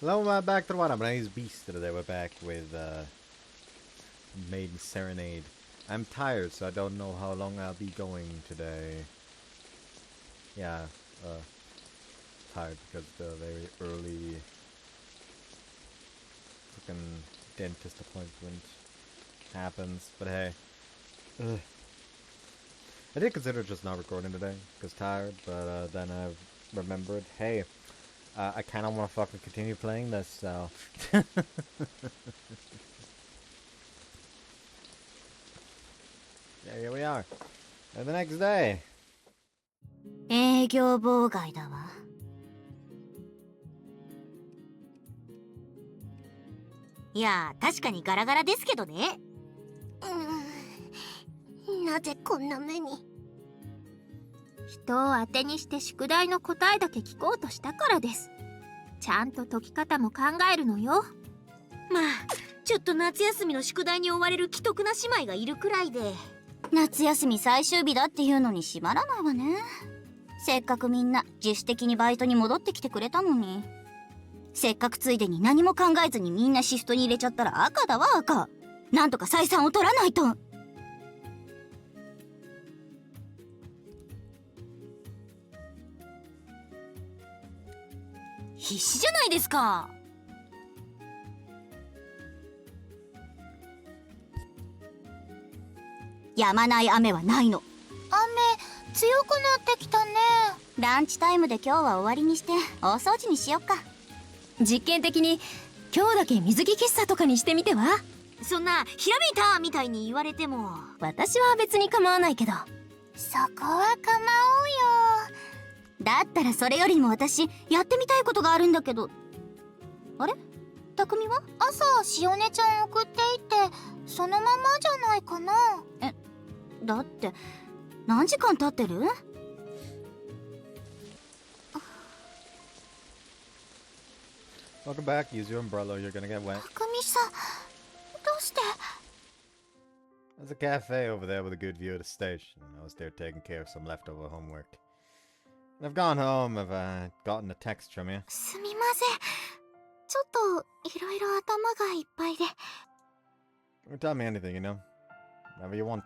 Hello, back to the water. My name is Beast. Today we're back with Maiden Serenade. I'm tired, so I don't know how long I'll be going today. Yeah, tired because the very early fucking dentist appointment happens. But hey, I did consider just not recording today because tired. But then I remembered, hey. I kind of want to fucking continue playing this, so... yeah, here we are. And the next day. 営業妨害だわ。いや、確かにガラガラですけどね。なぜこんな目に。人を当てにして宿題の答えだけ聞こうとしたからです。ちゃんと解き方も考えるのよ。まあちょっと夏休みの宿題に追われる奇特な姉妹がいるくらいで。夏休み最終日だっていうのに閉まらないわね。せっかくみんな自主的にバイトに戻ってきてくれたのに、せっかくついでに何も考えずにみんなシフトに入れちゃったら赤だわ赤。なんとか採算を取らないと。必死じゃないですか。止まない雨はないの。雨強くなってきたね。ランチタイムで今日は終わりにして大掃除にしよっか。実験的に今日だけ水着喫茶とかにしてみては。そんなひらめいたみたいに言われても。私は別に構わないけど。そこは構おうよ。だったらそれよりも私やってみたいことがあるんだけど。あれ、匠は？朝しおねちゃん送っていってそのままじゃないかな。だって何時間経ってるWelcome back. Use your umbrella. You're gonna get wet. 匠さん、どうして？ There's a cafe over there with a good view of the station. I was there taking care of some leftover homework. And I've gone home. I've gotten a text from you. すみません。ちょっといろいろ頭がいっぱいで。Tell me anything, you know. Whatever you want.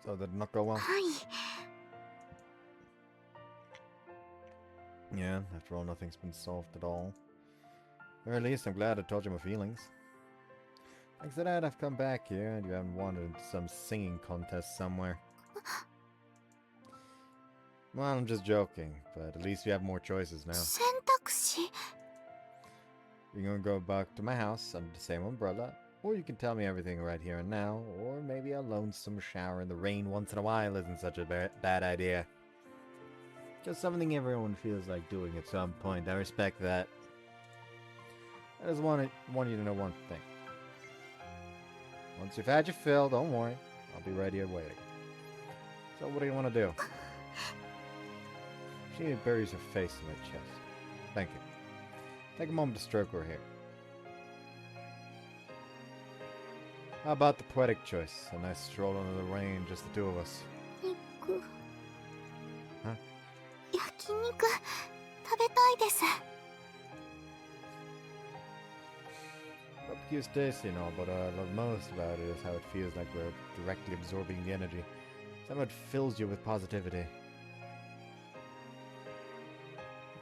So did it not go well? はい。Yeah, after all, nothing's been solved at all. Or at least I'm glad I told you my feelings. Thanks to that, I've come back here and you haven't wandered into some singing contest somewhere. Well, I'm just joking, but at least you have more choices now. 選択肢。 You can go back to my house under the same umbrella, or you can tell me everything right here and now, or maybe a lonesome shower in the rain once in a while isn't such a bad idea. Just something everyone feels like doing at some point. I respect that. I just want you to know one thing. Once you've had your fill, don't worry. I'll be right here waiting. So what do you want to do? She buries her face in my chest. Thank you. Take a moment to stroke her hair. How about the poetic choice? A nice stroll under the rain, just the two of us. 肉。 Huh? 焼肉食べたいです。 Barbecue's tasty and all, but what I love most about it is how it feels like we're directly absorbing the energy. Somehow it fills you with positivity.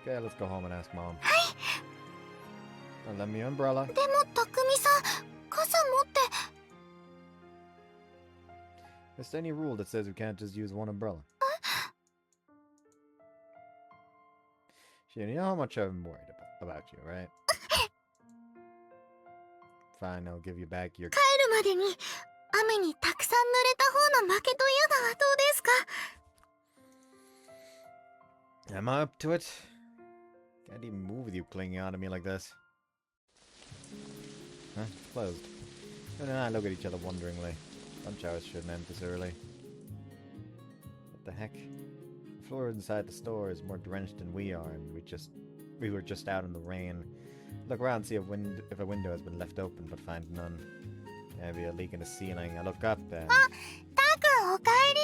Okay, let's go home and ask Mom. And lend me your umbrella. でも匠さん、傘持って。 Is there any rule that says we can't just use one umbrella? Shion, you know how much I'm worried about you, right? Fine, I'll give you back your... 帰るまでに雨にたくさん濡れた方の負けというのはどうですか？ Am I up to it? Can't even move with you clinging onto me like this. Huh? It's closed. Shion and I look at each other wonderingly. Lunch hours shouldn't end this early. What the heck? The floor inside the store is more drenched than we are, and we were just out in the rain. Look around, see if a window has been left open, but find none. Maybe a leak in the ceiling. I look up and... たくんおかえり。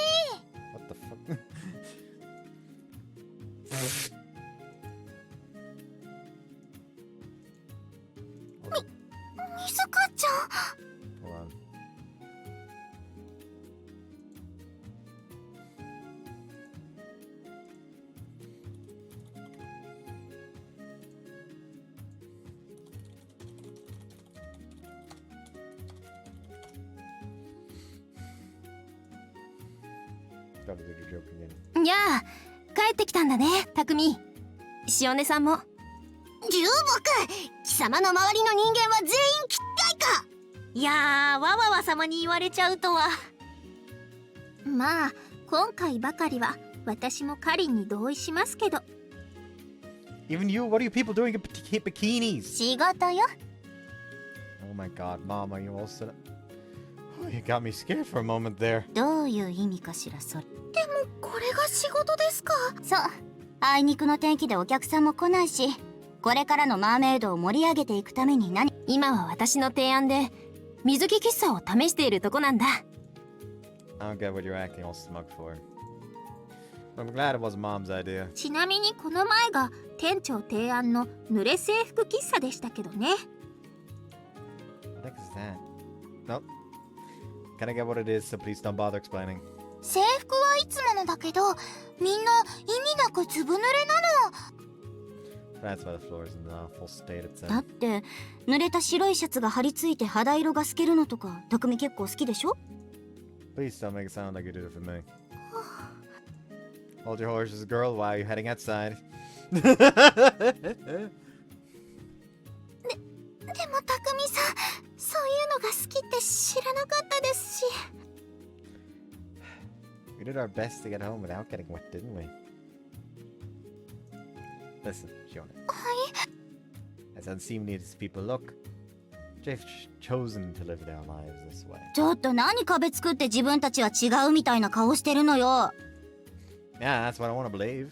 What the fuck? 水香ちゃん。 Hold on. Gotta do the joke again. いやあ、帰ってきたんだね、匠。塩根さんも。重木、貴様の周りの人間は全員きっかいか。いやー、わわわ様に言われちゃうとは。まあ今回ばかりは私もカリンに同意しますけど。 Even you? What are you people doing in bikinis? 仕事よ。 Oh my god, Mama, you all said. Oh, you got me scared for a moment there. どういう意味かしらそれ。これが仕事ですか？そう、あいにくの天気でお客さんも来ないし、これからのマーメイドを盛り上げていくために今は私の提案で水着喫茶を試しているとこなんだ。 I don't get what you're acting all smug for. I'm glad it wasn't Mom's idea. ちなみにこの前が店長提案の濡れ制服喫茶でしたけどね。 What the heck is that? Nope. Can I get what it is, so please don't bother explaining. 制服はいつものだけど、みんな意味なくずぶ濡れなの。 That's why the floor is in the awful state it's だっ in. て濡れた白いシャツが張り付いて肌色が透けるのとか匠結構好きでしょ。 Please don't make it sound like you did it for me. Hold your horses, girl, while you're heading outside. でも匠さん、そういうのが好きって知らなかったですし。 We did our best to get home without getting wet, didn't we? Listen, Shione. As unseemly as people look, they've chosen to live their lives this way. ちょっと何壁作って自分たちは違うみたいな顔してるのよ。 Yeah, that's what I want to believe.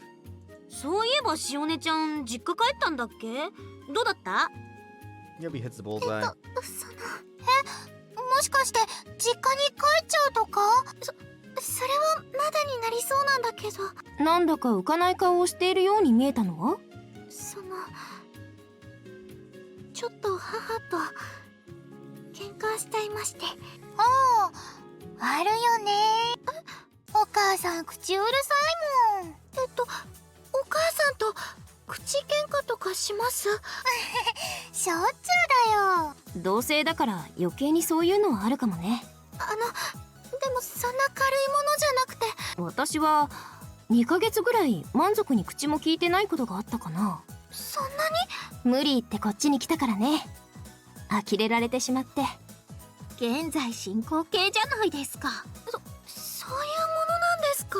そういえばしおねちゃん実家帰ったんだっけ？どうだった？ Yobi hits the bullseye. もしかして実家に帰っちゃうとか？それはまだになりそうなんだけど。なんだか浮かない顔をしているように見えたのは。ちょっと母と喧嘩しちゃいまして。ああ、あるよね。お母さん口うるさいもん。お母さんと口喧嘩とかします？しょっちゅうだよ。同性だから余計にそういうのはあるかもね。でもそんな軽いものじゃなくて。私は2ヶ月ぐらい満足に口も聞いてないことがあったかな。そんなに？無理言ってこっちに来たからね。呆れられてしまって。現在進行形じゃないですか。そういうものなんですか？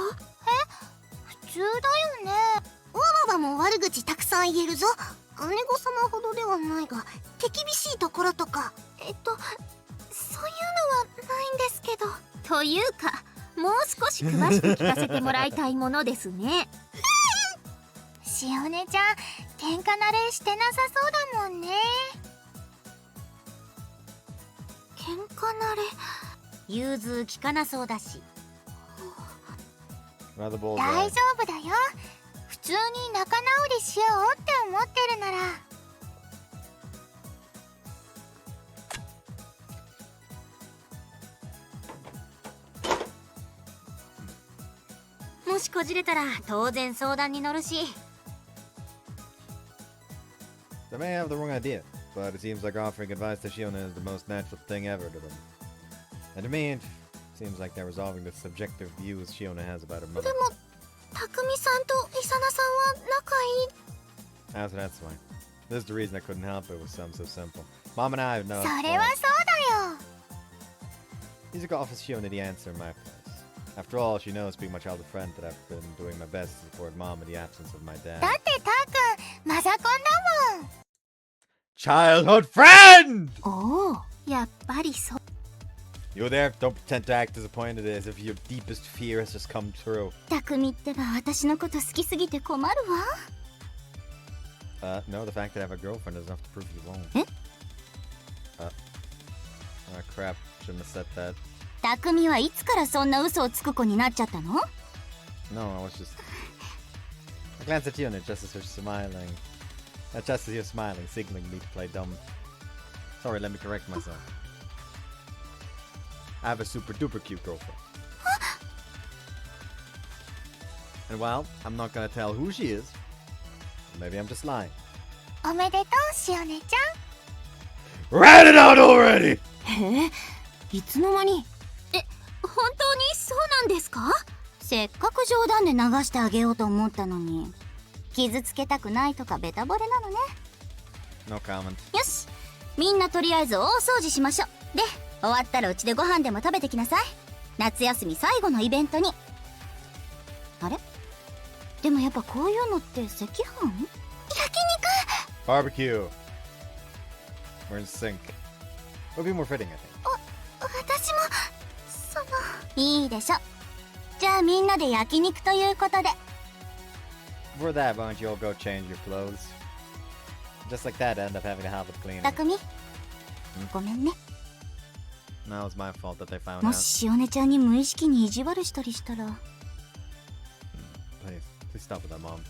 普通だよね。わわわも悪口たくさん言えるぞ。姉御様ほどではないが手厳しいところとか。そういうのはないんですけど。というか、もう少し詳しく聞かせてもらいたいものですね。しおねちゃん、喧嘩慣れしてなさそうだもんね。喧嘩慣れ？融通きかなそうだし。 Another bullseye. 大丈夫だよ。普通に仲直りしようって思ってるなら。もしこじれたら当然相談に乗るし。 They may have the wrong idea, but it seems like offering advice to Shione is the most natural thing ever to them. And to me, it seems like they're resolving the subjective views Shione has about her mother. でも匠さんとイサナさんは仲いい。 That's why. This is the reason I couldn't help it with something so simple. Mom and I have no. それはそうだよ。 Music offers Shione the answer in my place. After all, she knows, being my childhood friend, that I've been doing my best to support Mom in the absence of my dad. だってたーくんマザコンだもん。 Childhood friend! おお、やっぱりそう。 You there? Don't pretend to act disappointed as if your deepest fear has just come true. 匠ってば私のこと好きすぎて困るわ。 No, the fact that I have a girlfriend is enough to prove you won't. え？ Crap. Shouldn't have said that. 匠はいつからそんな嘘をつく子になっちゃったの？ No, I was just... I glanced at you and just as you're smiling, signaling me to play dumb. Sorry, let me correct myself. I have a super duper cute girlfriend. And while I'm not gonna tell who she is, maybe I'm just lying. おめでとうしおねち Rat it out already! へえ、いつの間に。本当にそうなんですか？ゃん。せっかく冗談で流してあげようと思ったのに、傷つけたくないとかベタ惚れなのね。 No comment. よし、みんなとりあえず大掃除しましょう。で、終わったらうちでご飯でも食べてきなさい。夏休み最後のイベントに。あれ？でもやっぱこういうのって赤飯？焼肉。 Barbecue. We're in sync. Would be more fitting, I think. 私もそのいいでしょ。じゃあみんなで焼肉ということで。 Before that, why don't you all go change your clothes? Just like that, I end up having to help with cleaning. 匠、ごめんね。 Now it's my fault that they found も out. ししおねちゃんに無意識に意地悪したりしたら。 Please stop with that, Mom.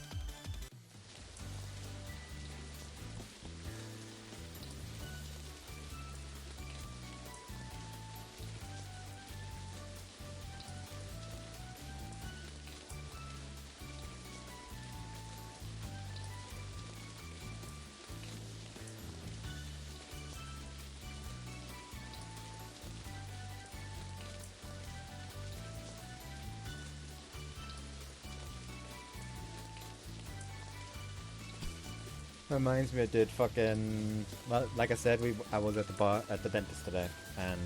Reminds me, I did fucking. Well, like I said, I was at the dentist today, and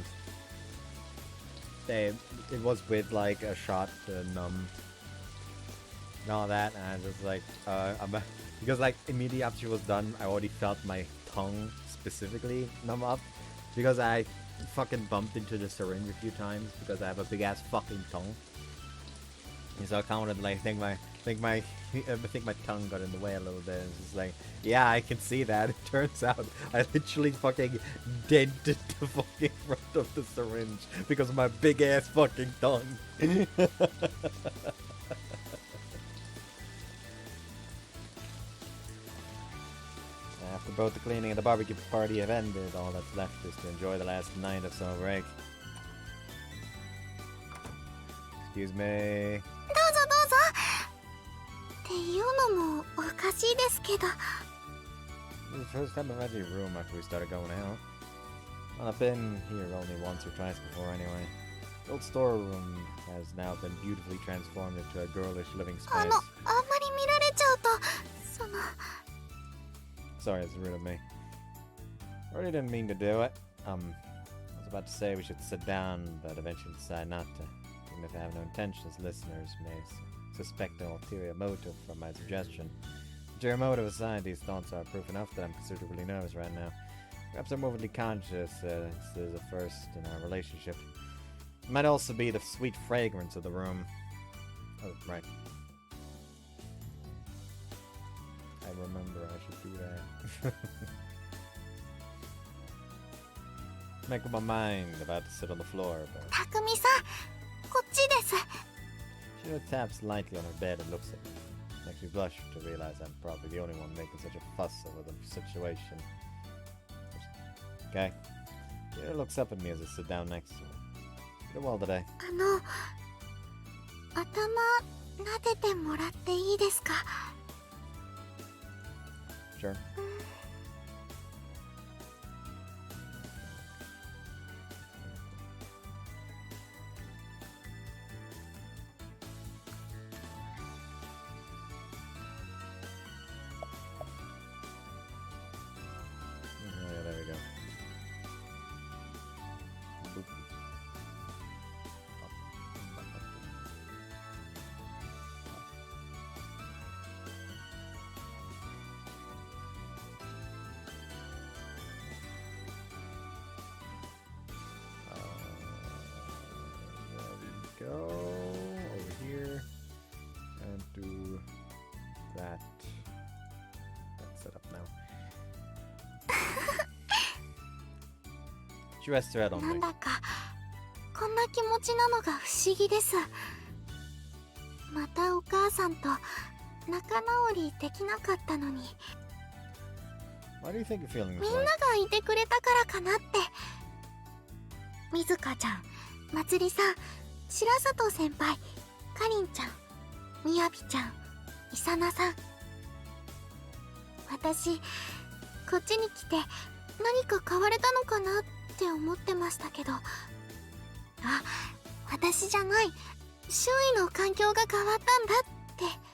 it was with like a shot to numb and all that, and I was like, because like immediately after she was done, I already felt my tongue specifically numb up because I fucking bumped into the syringe a few times because I have a big ass fucking tongue. And so I kind of like think my tongue got in the way a little bit. It's just like, yeah, I can see that. It turns out I literally fucking dented the fucking front of the syringe because of my big ass fucking tongue. After both the cleaning and the barbecue party have ended, all that's left is to enjoy the last night of summer break. Excuse me. どうぞどうぞ。っていうのもおかしいですけど。 This is the first time I've entered your room after we started going out. Well, I've been here only once or twice before anyway. The old storeroom has now been beautifully transformed into a girlish living space. あんまり見られちゃうと、その。 Sorry, it's rude of me. I really didn't mean to do it. I was about to say we should sit down, but eventually decided not to. Even if I have no intentions, listeners may suspect an ulterior motive from my suggestion. Ulterior motive aside, these thoughts are proof enough that I'm considerably nervous right now. Perhaps I'm overly conscious this is a first in our relationship. It might also be the sweet fragrance of the room. Oh, right. I remember I should do that. Make up my mind about to sit on the floor, but たくみさん、こっちです。 she taps lightly on her bed and looks at me. Makes me blush to realize I'm probably the only one making such a fuss over the situation. Okay. She looks up at me as I sit down next to her. Did well today. 頭撫でてもらっていいですか？ Sure. Yeah, there we go. Boop. There we go. Over here. And do that. That's set up now. She rests her head on なん me. だかこんな気持ちなのが不思議です。またお母さんと仲直りできなかったのに。Why do you think you're feeling み this んな way? がいてくれたからかなって。みずかちゃん、まつりさん、白里先輩、かりんちゃん、みやびちゃん、いさなさん。私、こっちに来て何か変われたのかなって思ってましたけど、あ、私じゃない、周囲の環境が変わったんだって。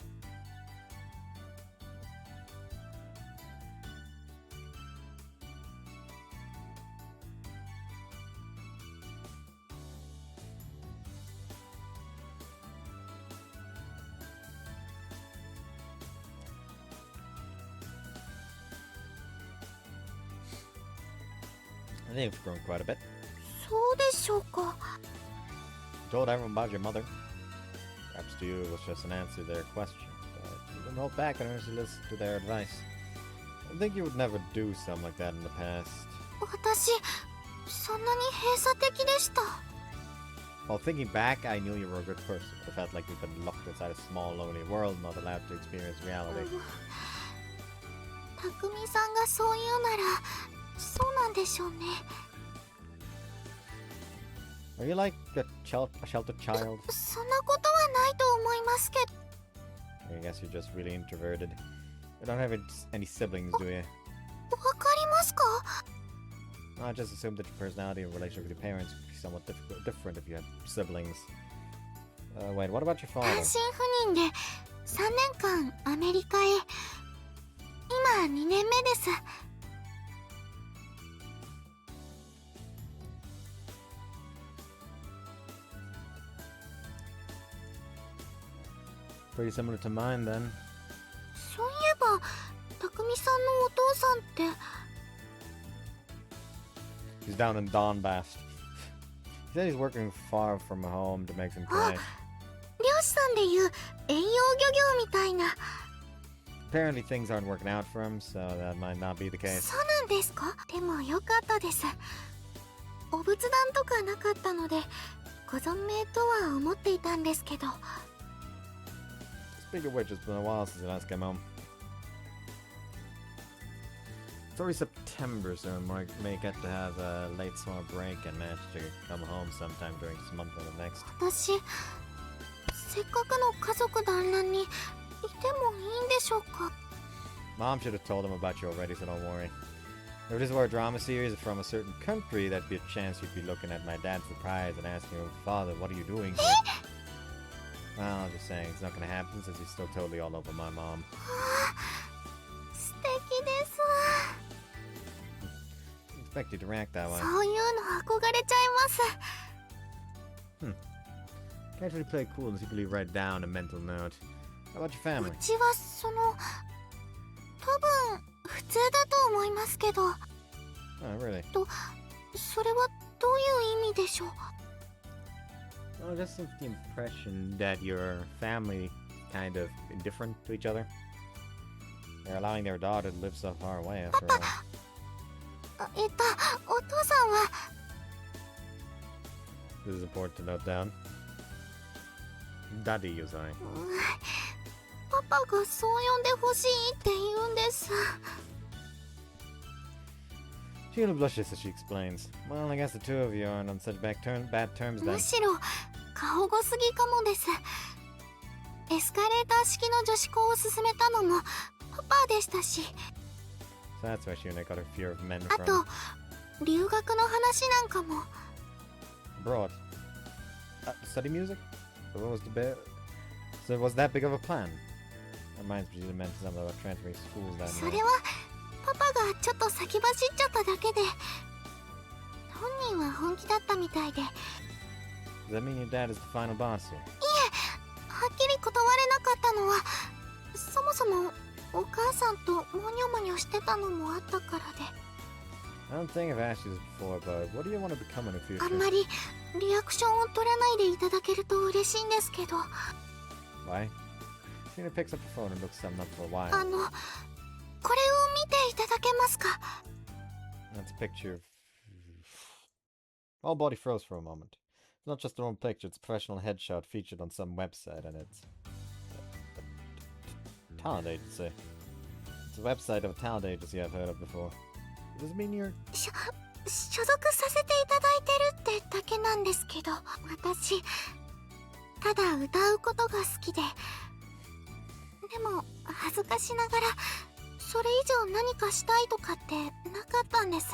I think you've grown quite a bit. そうでしょうか。 You told everyone about your mother. Perhaps to you it was just an answer to their question, but you didn't hold back and earnestly listen to their advice. I think you would never do something like that in the past. 私、そんなに閉鎖的でした。 While thinking back, I knew you were a good person, but I felt like you'd been locked inside a small, lonely world, not allowed to experience reality. たくみさんがそう言うなら、そうなんでしょうね。 Are you like a sheltered child? そんなことはないと思いますけど。 I guess you're just really introverted. You don't have any siblings, do you? わかりますか？ I just assumed that your personality and relationship with your parents would be somewhat different if you had siblings. Wait, what about your 単 father? 身赴任で3年間アメリカへ。今2年目です。 Pretty similar to mine, then. そういえば、たくみさんのお父さんって。 He's down in Donbass. He said he's working far from home to make some cash. 漁師さんでいう遠洋漁業みたいな。 Apparently things aren't working out for him, so that might not be the case. そうなんですか？でもよかったです。お仏壇とかなかったので、ご存命とは思っていたんですけど。 Speaking of which, it's been a while since I last came home. It's already September, so I may get to have a late summer break and manage to come home sometime during this month or the next. 私、せっかくの家族団らんにいてもいいんでしょうか？ Mom should have told him about you already, so don't worry. If this were a drama series from a certain country, that'd be a chance you'd be looking at my dad's surprise and asking him, Father, what are you doing here? Well, I'm just saying, it's not gonna happen since he's still totally all over my mom. 素敵です。 I expect you to react that way. そういうの憧れちゃいます。 Can't really play cool and secretly write down a mental note. How about your う family? ちは多分普通だと思いますけど、 Oh, really? それはどういう意味でしょう？ Well, just the impression that your family kind of indifferent to each other. They're allowing their daughter to live so far away after all. お父さんは This is important to note down. Daddy, you say. パパがそう呼んでほしいって言うんです。 Sheila blushes as she explains. Well, I guess the two of you aren't on such bad terms then. むしろ過保護すぎかもです。エスカレーター式の女子校を勧めたのもパパでしたし、 So that's where Shione got her fear of men あ from. と留学の話なんかも。 Abroad. Study music? What was the So was that big of a plan? Reminds me you mentioned something about transferring schools down そ there. れはパパがちょっと先走っちゃっただけで、本人は本気だったみたいで、 Does that mean your dad is the final boss here? はっきり断れなかったのは、そもそもお母さんとモニョモニョしてたのもあったからで。 I don't think I've asked you this before, but what do you want to become in the future? あんまりリアクションを取らないでいただけると嬉しいんですけど、 Why? Shione picks up the phone and looks something up for a while. これを見ていただけますか？ That's a picture of... All body froze for a moment. It's not just their own picture, it's a professional headshot featured on some website, and it's... talent agency. It's a website of a talent agency I've heard of before. Does it mean you're... 所属させていただいてるってだけなんですけど、私ただ歌うことが好きで、でも恥ずかしながらそれ以上何かしたいとかってなかったんです。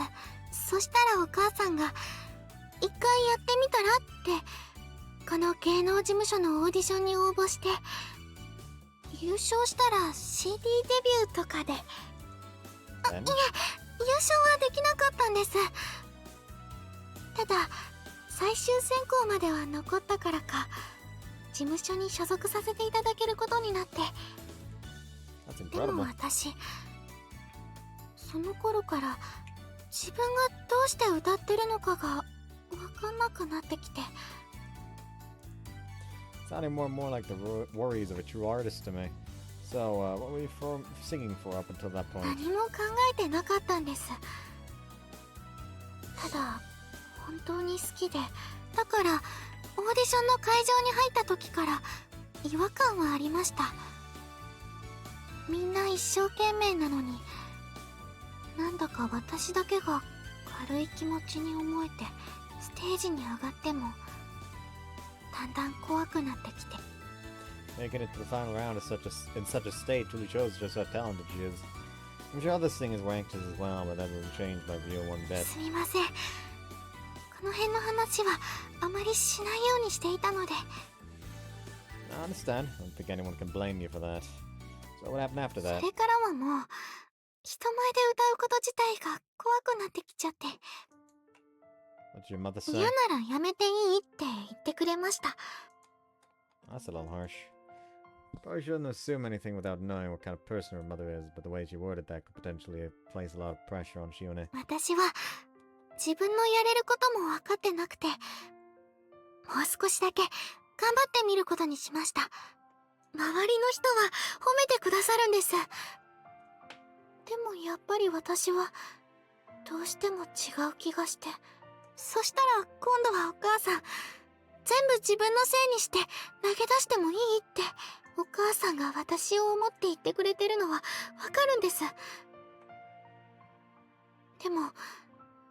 そしたらお母さんが一回やってみたらってこの芸能事務所のオーディションに応募して、優勝したら CD デビューとかで、いえ優勝はできなかったんです。ただ最終選考までは残ったからか、事務所に所属させていただけることになって。でも私その頃から自分がどうして歌ってるのかが分かんなくなってきて。 Sounding more and more like the worries of a true artist to me. So, what were you singing for up until that point? 何も考えてなかったんです。ただ本当に好きで、だからオーディションの会場に入った時から違和感はありました。みんな一生懸命なのに、なんだか私だけが軽い気持ちに思えて、ステージに上がってもだんだん怖くなってきて。 Making it to the final round in such a state truly shows just how talented she is. I'm sure other singers were anxious as well, but that doesn't change my view one bit. すみません、この辺の話はあまりしないようにしていたので。 I understand. I don't think anyone can blame you for that. So what happened after そ that? れからはもう人前で歌うこと自体が怖くなってきちゃって、 What'd your mother say? 嫌ならやめていいって言ってくれました。 That's a little harsh. Probably shouldn't assume anything without knowing what kind of person her mother is, but the way she worded that could potentially place a lot of pressure on Shione. 私は自分のやれることも分かってなくて、もう少しだけ頑張ってみることにしました。周りの人は褒めてくださるんです。でもやっぱり私はどうしても違う気がして。そしたら今度はお母さん、全部自分のせいにして投げ出してもいいってお母さんが私を思って言ってくれてるのはわかるんです。でも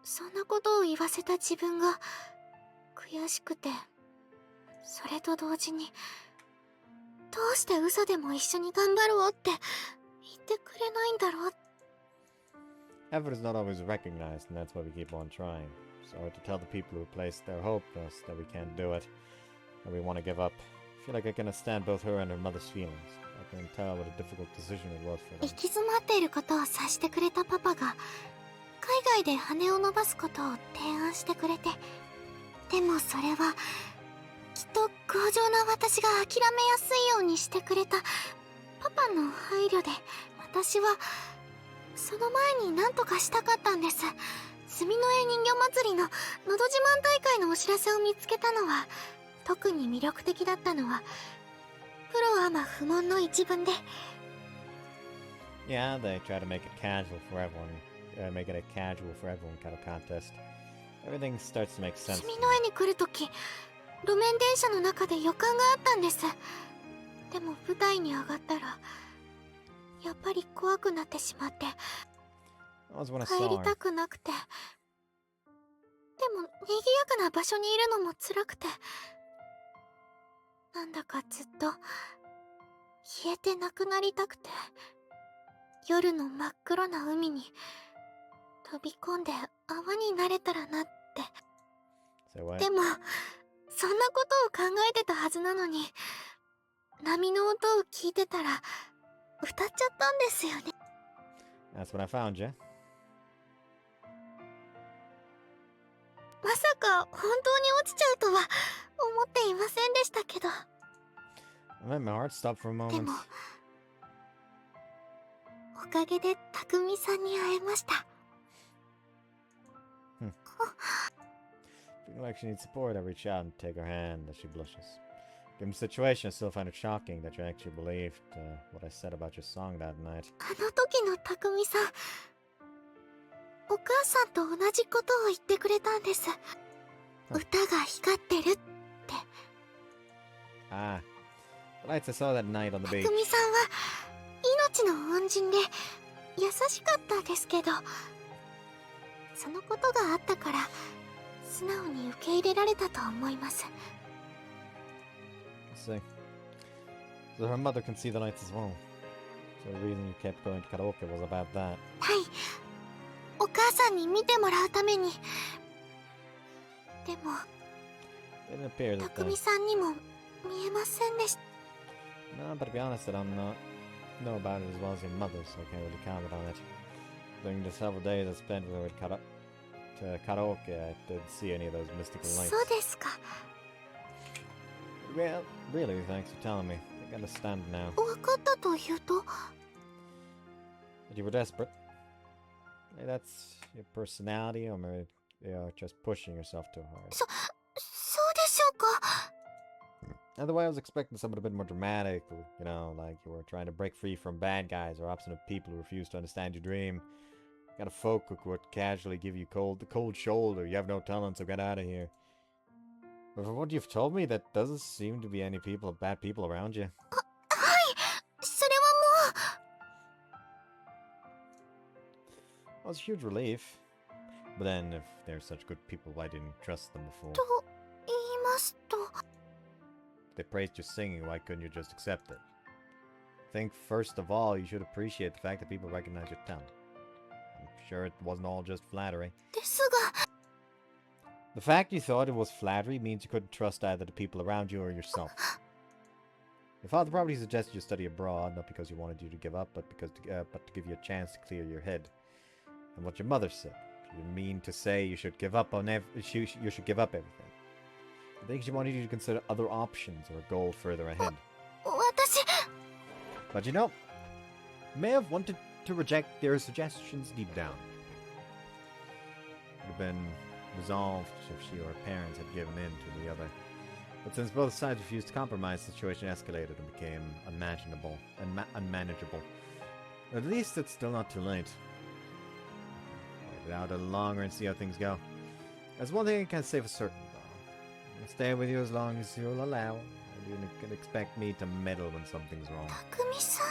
そんなことを言わせた自分が悔しくて、それと同時にどうして嘘でも一緒に頑張ろうって言ってくれないんだろう。 Effort is not always recognized, and that's why we keep on trying. So to tell the people who place their hope in us that we can't do it, that we want to give up. I feel like I can understand both her and her mother's feelings. I can tell what a difficult decision it was for 行 them. き詰まっていることを察してくれたパパが海外で羽を伸ばすことを提案してくれて、でもそれはきっと強情な私が諦めやすいようにしてくれたパパの配慮で、私はその前に何とかしたかったんです。住之江人形祭りののど自慢大会のお知らせを見つけたのは、特に魅力的だったのはプロアマ不問の一文で。 Yeah, they try to make it casual for everyone. Make it a casual for everyone kind of contest. Everything starts to make sense. 住之江に来るとき、路面電車の中で予感があったんです。でも舞台に上がったらやっぱり怖くなってしまって、 That was when I 帰 saw り her. たくなくて。でも賑やかな場所にいるのも辛くて、なんだかずっと冷えてなくなりたくて、夜の真っ黒な海に飛び込んで泡になれたらなって。 Say what? でもそんなことを考えてたはずなのに、波の音を聞いてたら歌っちゃったんですよね。 That's when I found you. まさか本当に落ちちゃうとは思っていませんでしたけど。 I let my heart stop for a で moment. もおかげで匠さんに会えました。 Feeling like she needs support, I reach out and take her hand as she blushes. Given the situation, I still find it shocking that you actually believed what I said about your song that night. あの時の匠さん、お母さんと同じことを言ってくれたんです。歌が光ってるって。 Ah, the lights I saw that night on the beach. 匠さんは命の恩人で、優しかったですけど、そのことがあったから素直に受け入れられたと思います。 Let's see. So her mother can see the lights as well. So the reason you kept going to karaoke was about that. はい、お母さんに見てもらうために。でも It didn't appear that 匠さんにも見えませんでした。 No, but to be honest, I don't know about it as well as your mother, so I can't really comment on it. During the several days I spent with her at karaoke, I didn't see any of those mystical lights. そうですか。 Well, really, thanks for telling me. I can understand now. 分かったというと？ That you were desperate. Maybe that's your personality, or maybe you're just pushing yourself too hard. そうでしょうか。 Either way, I was expecting something a bit more dramatic, you know, like you were trying to break free from bad guys or obstinate people who refuse to understand your dream. Got a folk who would casually give you the cold shoulder. You have no talent, so get out of here. But from what you've told me, that doesn't seem to be any bad people around you. はい、それはもう。 Well, it's a huge relief. But then, if they're such good people, why didn't you trust them before? と言いますと。 They praised your singing, why couldn't you just accept it? I think, first of all, you should appreciate the fact that people recognize your talent. I'm sure it wasn't all just flattery. ですが。 The fact you thought it was flattery means you couldn't trust either the people around you or yourself. Your father probably suggested you study abroad, not because he wanted you to give up, but to give you a chance to clear your head. And what your mother said, you didn't mean to say you should give up on you should give up everything. I think she wanted you to consider other options or a goal further ahead. 私。 But you know, you may have wanted to reject their suggestions deep down. It would have been resolved if she or her parents had given in to the other. But since both sides refused to compromise, the situation escalated and became unmanageable. At least it's still not too late. Wait it out a little longer and see how things go. There's one thing I can't say for certain, though. I'll stay with you as long as you'll allow. And you can expect me to meddle when something's wrong. 匠さん。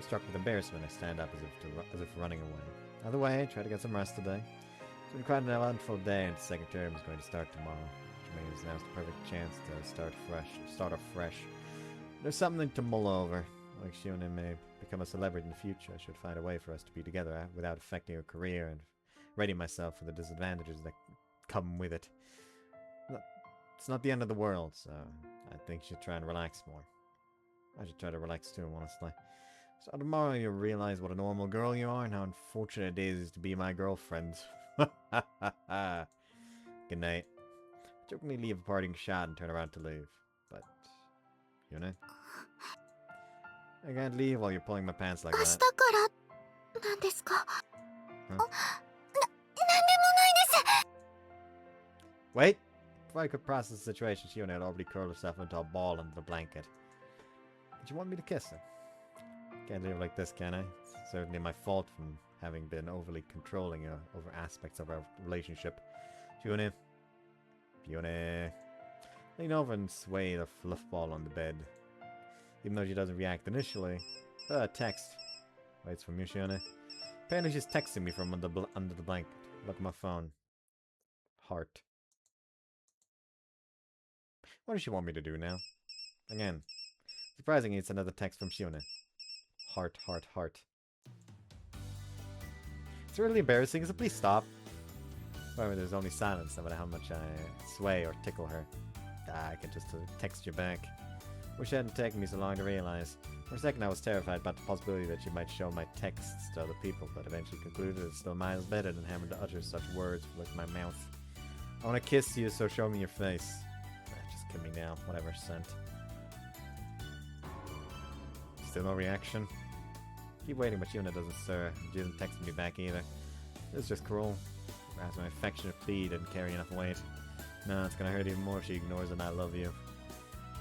Struck with embarrassment, I stand up as if running away. Either way, try to get some rest today. It's been quite an eventful day, and the second term is going to start tomorrow, which means now's the perfect chance to start off fresh. There's something to mull over. Like Shione may become a celebrity in the future, I should find a way for us to be together without affecting her career and ready myself for the disadvantages that come with it. It's not the end of the world, so I think you should try and relax more. I should try to relax too, honestly. So tomorrow you'll realize what a normal girl you are and how unfortunate it is to be my girlfriend. Good night. I jokingly leave a parting shot and turn around to leave. But, you know? I can't leave while you're pulling my pants like 明日 that. からなんですか？ Huh? なんでもないです。 Wait! Before I could process the situation, Shione had already curled herself into a ball under the blanket. Did you want me to kiss her? Can't leave like this, can I? It's certainly my fault from having been overly controlling over aspects of our relationship. Shione. Shione. Lean over and sway the fluff ball on the bed. Even though she doesn't react initially. Text. Waits from you, Shione. Apparently she's texting me from under the blanket. Look at my phone. Heart. What does she want me to do now? Again. Surprisingly, it's another text from Shione. Heart, heart, heart. It's really embarrassing, so please stop. However, there's only silence, no matter how much I sway or tickle her. I can just text you back. Wish it hadn't taken me so long to realize. For a second I was terrified about the possibility that she might show my texts to other people, but eventually concluded it's still miles better than having to utter such words with my mouth. I want to kiss you, so show me your face. Just kill me now, whatever, sent. Still no reaction? Keep waiting, but Shione doesn't stir. She hasn't texted me back either. It's just cruel. Perhaps my affectionate plea didn't carry enough weight. No, it's gonna hurt even more if she ignores that I love you.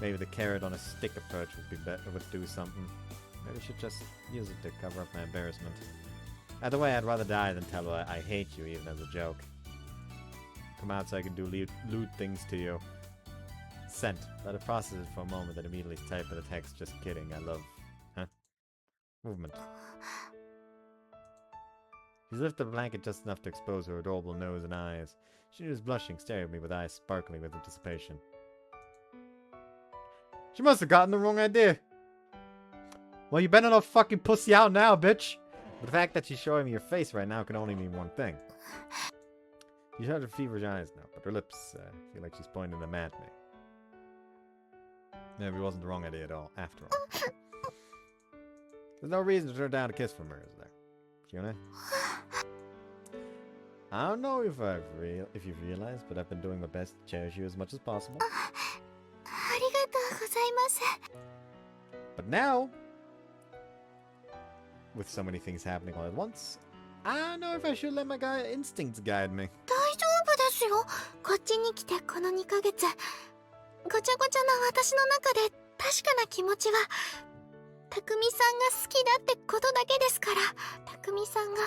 Maybe the carrot on a stick approach would do something. Maybe I should just use it to cover up my embarrassment. Either way, I'd rather die than tell her I hate you, even as a joke. Come out so I can do lewd things to you. Sent. Let her process it for a moment, then immediately type in the text, just kidding, I love... Huh? Movement. She's lifted the blanket just enough to expose her adorable nose and eyes. She was blushing, staring at me with eyes sparkling with anticipation. She must have gotten the wrong idea. Well, you better not fucking pussy out now, bitch. But the fact that she's showing me her face right now can only mean one thing. She shut her feverish eyes now, but her lips feel like she's pointing them at me. Maybe it wasn't the wrong idea at all, after all. There's no reason to turn down a kiss from her, is there? Shione? I don't know if you've realized, but I've been doing my best to cherish you as much as possible. But now, with so many things happening all at once, I don't know if I should let my instincts guide me. 大丈夫ですよ。こっちに来てこの2ヶ月、ごちゃごちゃな私の中で確かな気持ちは、匠さんが好きだってことだけですから、匠さんが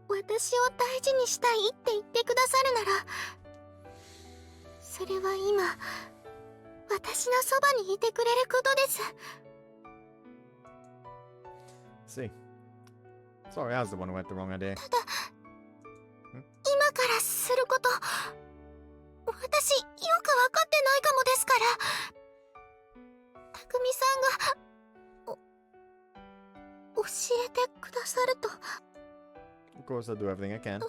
私を大事にしたいって言ってくださるなら、それは今、私のそばにいてくれることです。See. Sorry, I was the one who had the wrong idea. ただ、今からすること、私よくわかってないかもですから、匠さんが教えてくださると。Of course, I'll do everything I can. ち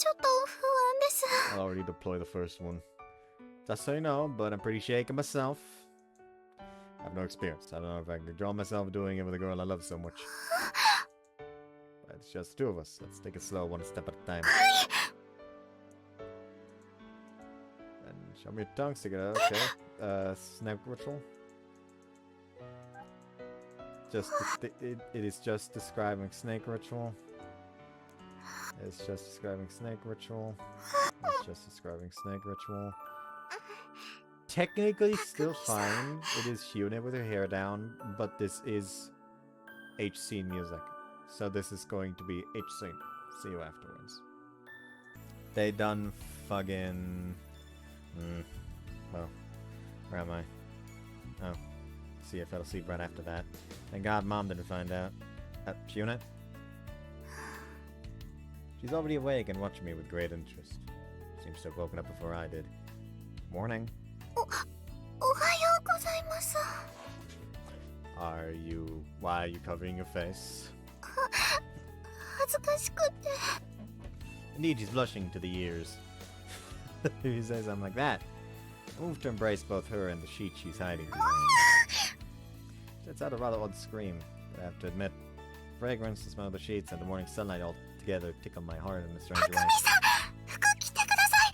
ょっと不安です。 I'll already deploy the first one. Just so you know, but I'm pretty shaken myself. I have no experience. I don't know if I can draw myself doing it with a girl I love so much. But it's just two of us. Let's take it slow, one step at a time. And show me your tongue, stick it out, okay. Snap ritual. Just it is just describing snake ritual. It's just describing snake ritual. It's just describing snake ritual. Technically still fine. It is Shione with her hair down, but this is H scene music. So this is going to be H scene. See you afterwards. They done fucking... Well, where am I? Oh. See, I fell asleep right after that. Thank God Mom didn't find out. Shione? She's already awake and watching me with great interest. Seems to have woken up before I did. Morning. おはようございます。 Why are you covering your face? 恥ずかしくて。 Indeed, she's blushing to the ears. If you say something like that. I move to embrace both her and the sheet she's hiding behind. It's out a rather odd scream, but I have to admit. Fragrance, the smell of the sheets, and the morning sunlight all together tickle my heart in a strange way. 服着てください。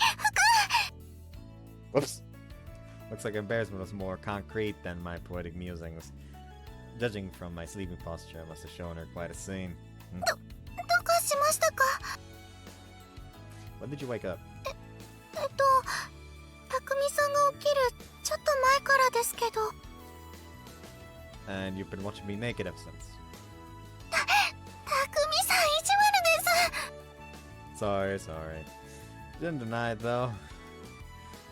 服。 Whoops. Looks like embarrassment was more concrete than my poetic musings. Judging from my sleeping posture, I must have shown her quite a scene. どうかしましたか？ When did you wake up? 匠さんが起きるちょっと前からですけど。 And you've been watching me naked ever since. 匠さん意地悪です。 Sorry. Didn't deny it though.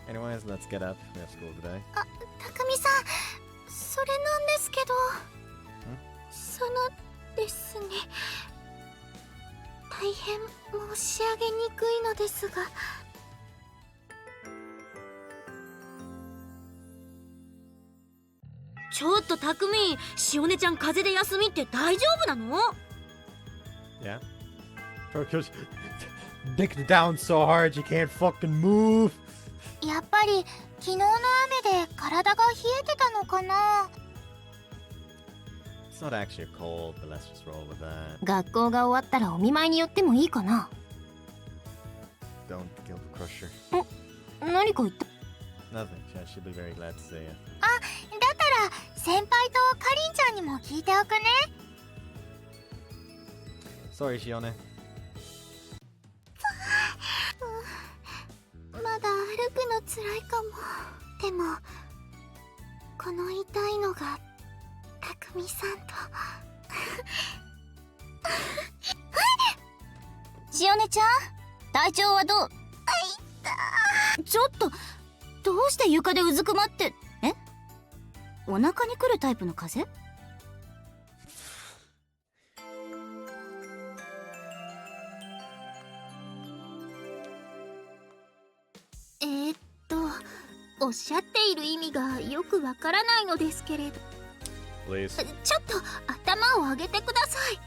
Anyways, let's get up. We have school today. 匠さん、それなんですけど。そのですね。大変申し上げにくいのですが。ちょっとたくみ、しおねちゃん風邪で休みって大丈夫なの？ Yeah. Tokyo's dicked down so hard you can't fucking move. やっぱり昨日の雨で体が冷えてたのかな。 It's not actually a cold, but let's just roll with that. 学校が終わったらお見舞いに寄ってもいいかな。 Don't kill the crusher. 何か言った？ Nothing. She'll be very glad to see you. だったら先輩とかりんちゃんにも聞いておくね。 Sorry, Shione. まだ歩くのつらいかも。でもこの痛いのがたくみさんと。しおねちゃん、体調はどう？ちょっと、どうして床でうずくまって？お腹に来るタイプの風邪？おっしゃっている意味がよくわからないのですけれど。 Please. ちょっと頭を上げてください。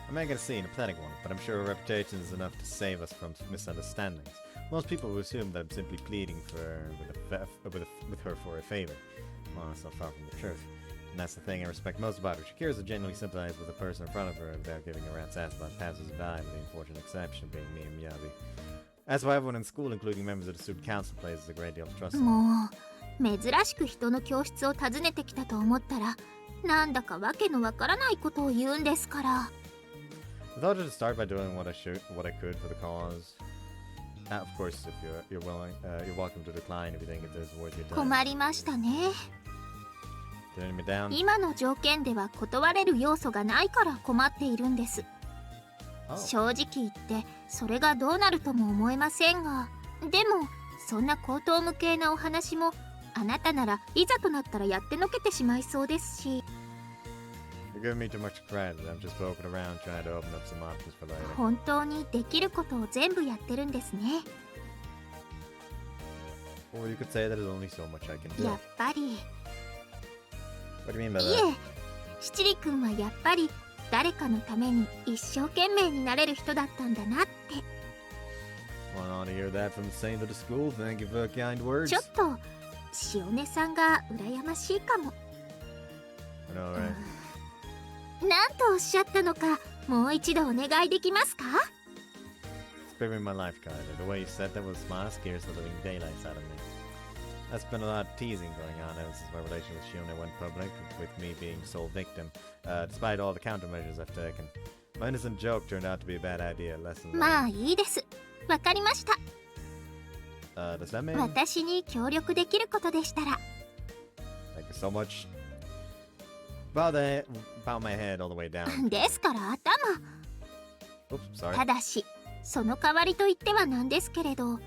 I'm making a scene, a pathetic one, but I'm sure her reputation is enough to save us from misunderstandings. Most people will assume that I'm simply pleading with her for a favor. Well, that's not far from the truth. And that's the thing I respect most about her. She cares to genuinely sympathize with the person in front of her without giving a rat's ass about passers-by, with the unfortunate exception being me and Miyabi. That's why everyone in school, including members of the student council, places a great deal of trust in her. もう珍しく人の教室を訪ねてきたと思ったら、なんだかわけのわからないことを言うんですから。 I thought I'd start by doing what I could for the cause. Of course, if you're willing, you're welcome to decline if you think it is worth your time. 困りましたね。 Turning me down. 今の条件では断れる要素がないから困っているんです。 Oh. 正直言ってそれがどうなるとも思えませんが、でもそんな高等無形なお話もあなたならいざとなったらやってのけてしまいそうですし。 You're giving me too much credit. I'm just poking around trying to open up some options for later. 本当にできることを全部やってるんですね。 Or you could say that there's only so much I can do. やっぱり。 What do you mean by い that? え、七里くんはやっぱり誰かのために一生懸命になれる人だったんだなって。 Want to hear that from the saint of the school? Thank you for the kind words. ちょっと塩根さんが羨ましいかも。 I know, right? なんとおっしゃったのか、もう一度お願いできますか？ Sparing my life, Kyle. The way you said that was smart, scares the living daylights out of me. That's been a lot of teasing going on ever since my relation with Shione went public, with me being the sole victim, despite all the countermeasures I've taken. My innocent joke turned out to be a bad idea. Lesson まあ learned. いいです。わかりました。 Does that mean? 私に協力できることでしたら。 Thank you so much. Bow my head all the way down. ですから頭。 Oops, sorry. ただし、その代わりと言ってはなんですけれど、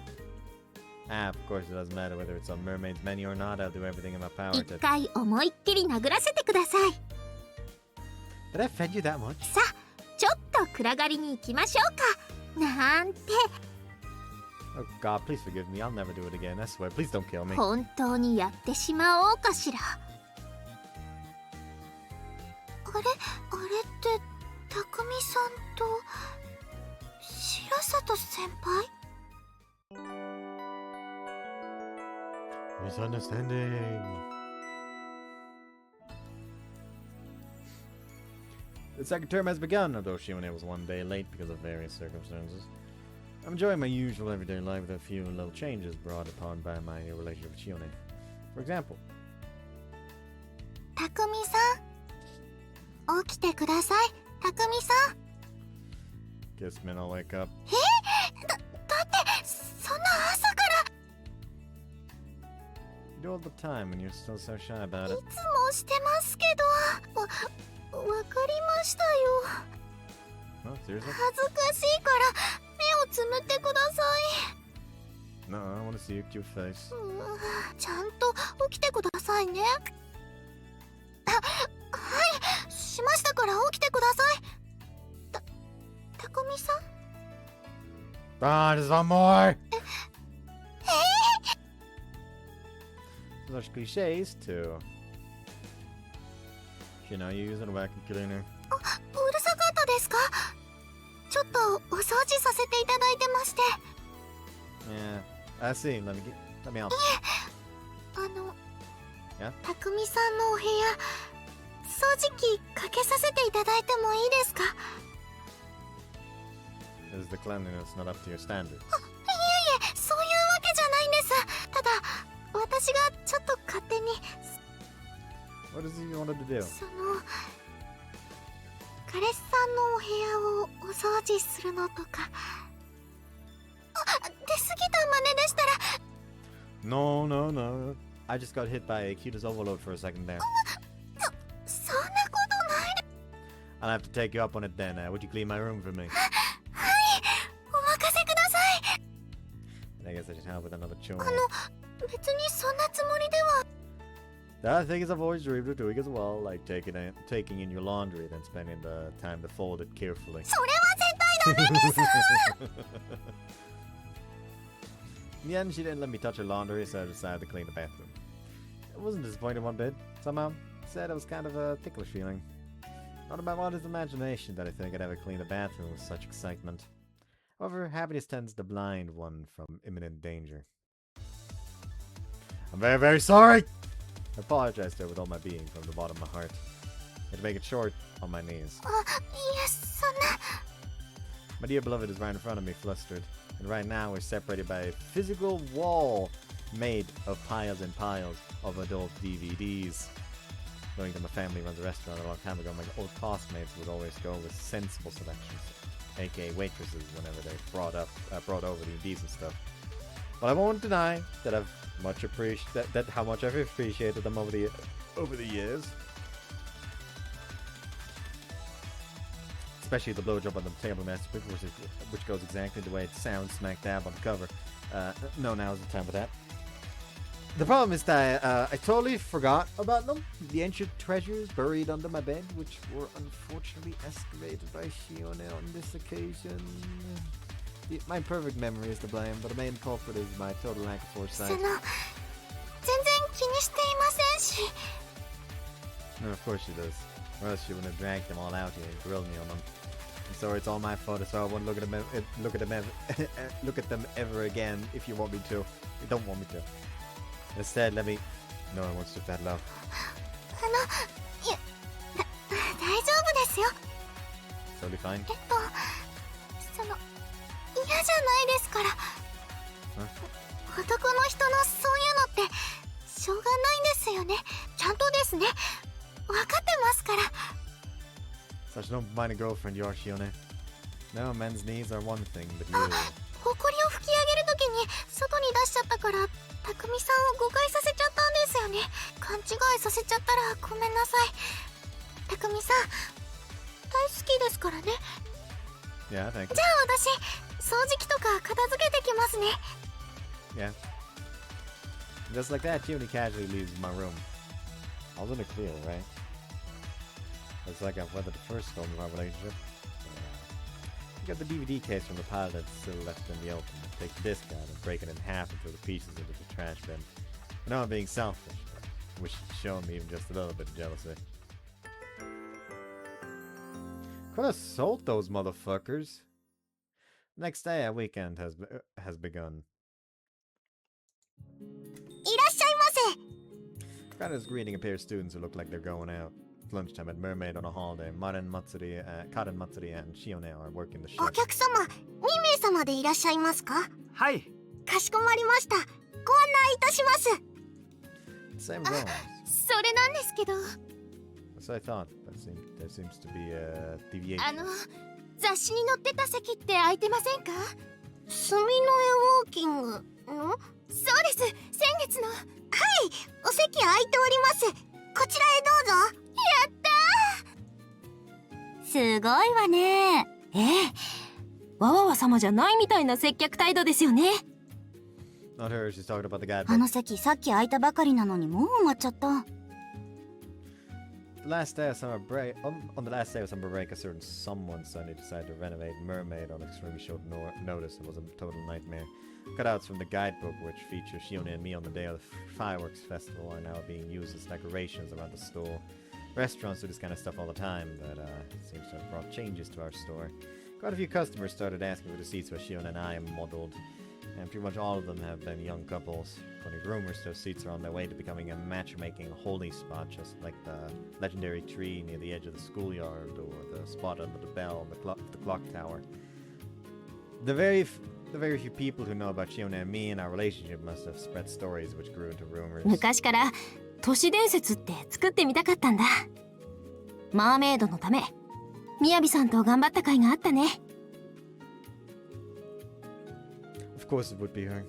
Of course it doesn't matter whether it's on Mermaid's menu or not. I'll do everything in my power 一 to... 回思いっきり殴らせてください。 Did I offend you that much? さあ、ちょっと暗がりに行きましょうか。なんて。 Oh god, please forgive me. I'll never do it again. I swear. Please don't kill me. 本当にやってしまおうかしら。あれって匠さんと白里先輩？ Misunderstanding. The second term has begun, although Shione was one day late because of various circumstances. I'm enjoying my usual everyday life with a few little changes brought upon by my relationship with Shione. For example, 匠さん、起きてください。匠さん。 kiss me and I'll wake up. だってそんな朝から。 You do all the time and you're still so shy about い it. つもしてますけど。わかりましたよ。 Oh, seriously? 恥ずかしいから目をつむってくださ No, I want to see your cute face. い。ちゃんと起きてくださいね。はい、しましたから起きてください。匠さん。 Ah, there's one more! Such cliches too. You know, you use a vacuum cleaner. うるさかったですか？ちょっとお掃除させていただいてまして。 Yeah, I see. Let me help. や匠さんのお部屋、掃除機かけさせていただいてもいいですか？ Is the cleanliness not up to your standards? いえいえ、そういうわけじゃないんです。ただ、私がちょっと勝手に。 What does he wanted to do? 彼氏さんのお部屋をお掃除するのとか。出過ぎた真似でしたら。 No. I just got hit by a cutest overload for a second there. そんなことないで。 I'll have to take you up on it then. Would you clean my room for me? はい、お任せください。 I guess I should help with another chore. 別にそんなつもりでは。 The thing is, I've always dreamed of doing as well, like taking in your laundry, then spending the time to fold it carefully. それは絶対ダメです。In the end, she didn't let me touch her laundry, so I decided to clean the bathroom. I wasn't disappointed one bit. Somehow, said it was kind of a ticklish feeling. Not about what is imagination that I think I'd ever clean a bathroom with such excitement. However, happiness tends to blind one from imminent danger. I'm very, very sorry! I apologized to her with all my being from the bottom of my heart. I had to make it short on my knees. Yes, My dear beloved is right in front of me, flustered. And right now we're separated by a physical wall made of piles and piles of adult DVDs. Knowing that my family runs a restaurant a long time ago, my old classmates would always go with sensible selections, aka waitresses, whenever they brought over DVDs and stuff. But I won't deny that how much I've appreciated them over the years. Especially the blowjob on the table masterpiece, which goes exactly the way it sounds smack dab on the cover. No, now's the time for that. The problem is that I totally forgot about them. The ancient treasures buried under my bed, which were unfortunately excavated by Shione on this occasion. My perfect memory is to blame, but the main culprit is my total lack of foresight. 全然気にしていませんし。 No, of course she does. Or else she wouldn't have dragged them all out here and grilled me on them. I'm sorry, it's all my fault, so I won't look at them ever again if you want me to. You don't want me to. Instead, let me... No, I won't stoop that low. いや、大丈夫ですよ。 Totally fine. その、嫌じゃないですから。男の人のそういうのって、しょうがないんですよね。ちゃんとですね。分かってますから。 Such don't mind a girlfriend, you are, Shione. No, men's needs are one thing, but you... ほこりを吹き上げるときに外に出しちゃったから、匠さんを誤解させちゃったんですよね。勘違いさせちゃったらごめんなさい。匠さん、大好きですからね。 Yeah, thank you. じゃあ私、掃除機とか片付けてきますね。 Yeah. Just like that, Shione casually leaves my room. I was in the clear, right? Looks like I've weathered the first storm of our relationship. I got the DVD case from the pile that's still left in the open. I take the disc out and break it in half and throw the pieces into the trash bin. I know I'm being selfish, but I wish you'd shown me even just a little bit of jealousy. Could have sold those motherfuckers. Next day, our weekend has begun. いらっしゃいませ。 Kana's greeting a pair of students who look like they're going out. It's lunchtime at Mermaid on a holiday. Karen Matsuri and Shione are working the お chef. 客様、2名様でいらっしゃいますか？はい。かしこまりました。ご案内いたします。 Same as always. それなんですけど。 As I thought, there seems to be a deviation. 雑誌に載ってた席って空いてませんか？墨の絵ウォーキングの？そうです。先月の。はい、お席空いております。こちらへどうぞ。やったー。すごいわね。わわわ様じゃないみたいな接客態度ですよね。 Not her, she's talking about the guidebook. あの席さっき空いたばかりなのにもう埋まっちゃった。 The last day of summer break, on the last day of summer break, a certain someone suddenly decided to renovate Mermaid on extremely short notice. It was a total nightmare. Cutouts from the guidebook, which feature Shione and me on the day of the fireworks festival, are now being used as decorations around the store. Restaurants do this kind of stuff all the time, but it seems to have brought changes to our store. Quite a few customers started asking for the seats where Shione and I am modeled, and pretty much all of them have been young couples. According to rumors, those seats are on their way to becoming a matchmaking holy spot, just like the legendary tree near the edge of the schoolyard, or the spot under the bell on the clock tower. The very few people who know about Shione and me and our relationship must have spread stories which grew into rumors. 昔から都市伝説って作ってみたかったんだ。マーメイドのため、みやびさんと頑張った甲斐があったね。Of course it would be her.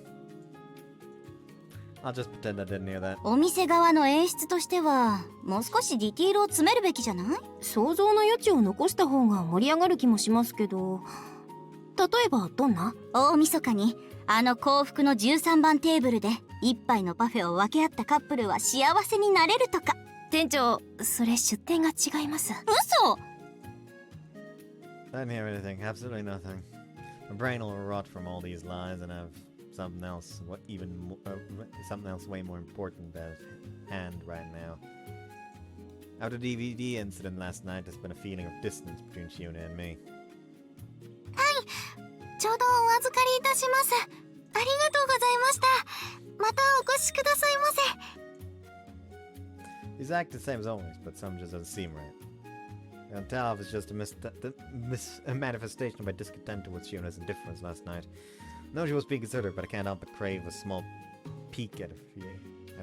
I'll just pretend I didn't hear that. お店側の演出としてはもう少しディティールを詰めるべきじゃない？想像の余地を残した方が盛り上がる気もしますけど、例えばどんな？大晦日にあの幸福の13番テーブルで一杯のパフェを分け合ったカップルは幸せになれるとか。店長、それ出店が違います。嘘！ I didn't hear anything. Absolutely nothing. My brain will rot from all these lies, and I've something else, something else way more important at hand right now. After the DVD incident last night, there's been a feeling of distance between Shione and me. ちょうどお預かりいたします。ありがとうございました。またお越しくださいませ。 He's acting the same as always, but some just doesn't seem right. I can tell if it's just a manifestation of my discontent towards Shione's indifference last night. I know she was being considered, but I can't help but crave a small peek at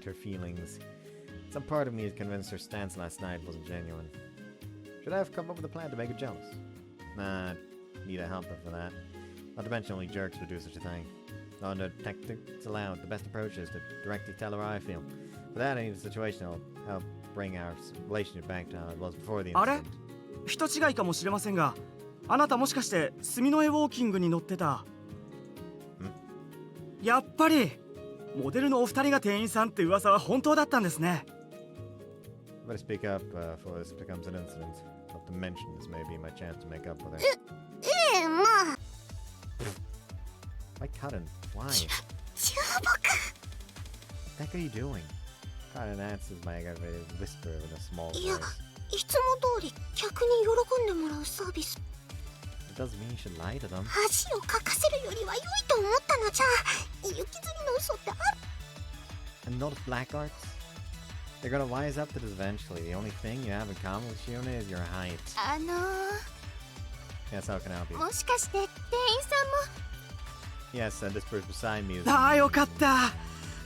her feelings. Some part of me is convinced her stance last night wasn't genuine. Should I have come up with a plan to make her jealous? Nah, need a helper for that. Not to mention only jerks would do such a thing. Under tactics allowed, the best approach is to directly tell her how I feel. For that, I need a situation that'll help bring our relationship back to how it was before the incident. 人違いかもしれませんが、あなたもしかして墨の絵ウォーキングに乗ってた？やっぱりモデルのお二人が店員さんって噂は本当だったんですね。Better speak up before this becomes an incident. Not to mention this may be my chance to make up with her. まあ。Why Cotton? Why? 注目。 What the heck are you doing? Cotton answers my aggravated whisper in a small いや、 voice. いつも通り客に喜んでもらうサービス。 It doesn't mean you should lie to them. 恥をかかせるよりは良いと思ったのじゃ。行きずりの嘘ってある。 And notice black arts? They're gonna wise up to this eventually. The only thing you have in common with Shione is your height. Yes, how can I help you? もしかして店員さんも。 Yes, and this person beside me is... ああ、よかった。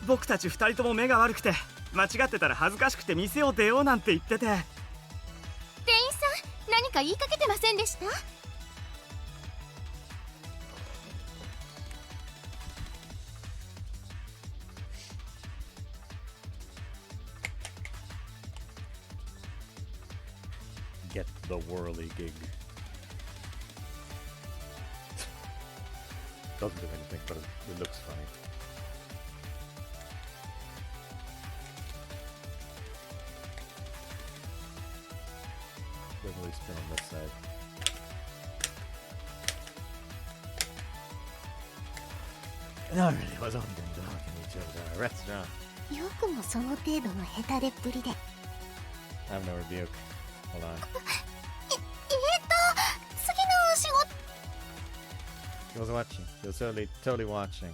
僕たち二人とも目が悪くて、間違ってたら恥ずかしくて店を出ようなんて言ってて。店員さん、何か言いかけてませんでした？ Get the whirly gig. Doesn't do anything, but it looks funny. Doesn't really spin on this side. No, really, I was only going to talk in each other's restaurant. よくもその程度の下手でっぷりで。 I have no rebuke. Hold on. 次のお仕事。 He was watching. He was totally watching.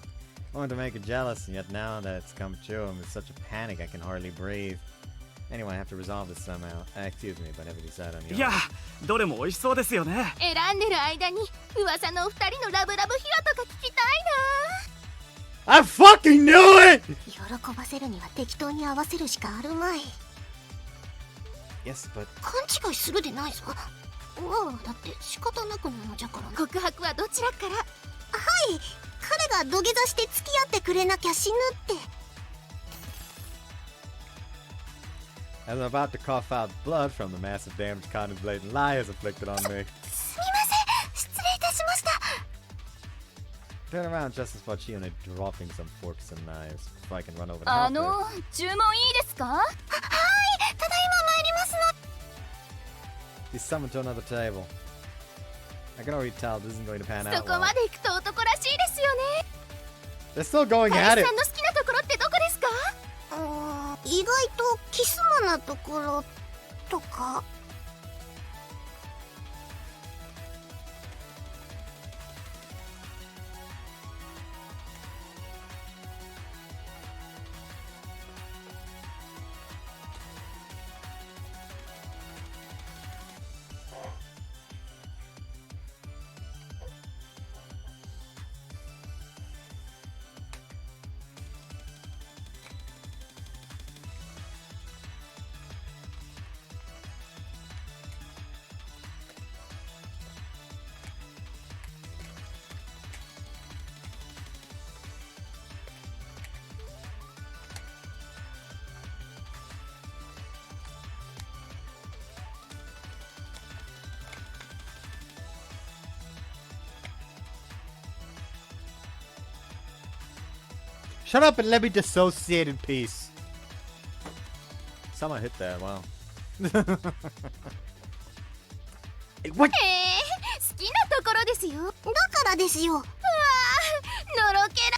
I wanted to make her jealous, and yet now that it's come true, I'm in such a panic I can hardly breathe. Anyway, I have to resolve this somehow. Excuse me, but I never decided on いや、どれも美味しそうですよね。選んでる間に噂のお二人のラブラブ秘話とか聞きたい I fucking knew it! な。喜ばせるには適当に合わせるしかあるまい。 Yes, but... 勘違いするでないぞ。だって仕方なくなのじゃから。告白はどちらから？はい、彼が土下座して付き合ってくれなきゃ死ぬって。 As I'm about to cough out blood from the massive damage contemplating lie has inflicted on me. すみません、失礼いたしました。 Turn around just as spot Shione dropping some forks and knives before I can run over to あ help の her. 注文いいですか？はい、ただいま参りますの。 He's summoned to another table. I can already tell this isn't going to pan そ out こま well. で行くと男らしいですよね。 They're still going 彼 at 氏 it! さんの好きなところってどこですか？意外とキスマなところとか。 Shut up and let me dissociate in peace. Someone hit that, wow. Hey, what? 好きなところですよ。だからですよ。のろけら。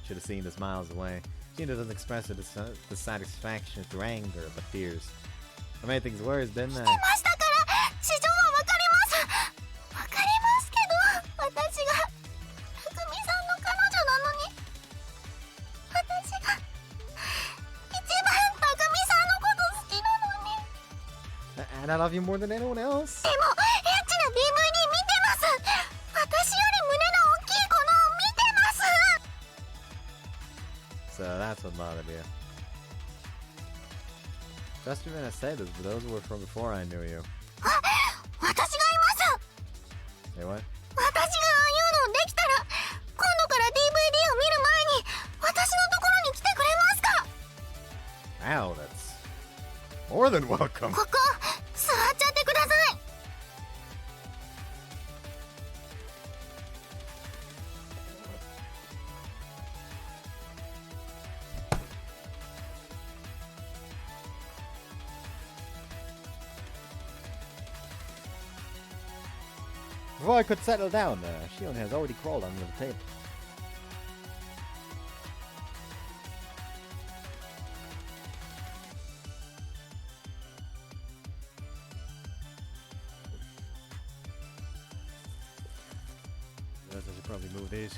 should have seen this miles away. Shiona doesn't express her dissatisfaction through anger, but tears. What made things worse, didn't they? ましたから事情はわかりますわかりますけど私が匠さんの彼女なのに私が一番匠さんのこと好きなのに And I love you more than anyone else. でもエッチな DVD 見てます私より胸の大きい子のを見てます So that's what bothered you. Trust me when I say this, but those were from before I knew you. あ私がいます Say what? 私がああいうのできたら今度から DVD を見る前に私のところに来てくれますか Wow, that's more than welcome. ここ座っちゃってください Before I could settle down, Shion has already crawled under the table. Guess I should probably move these.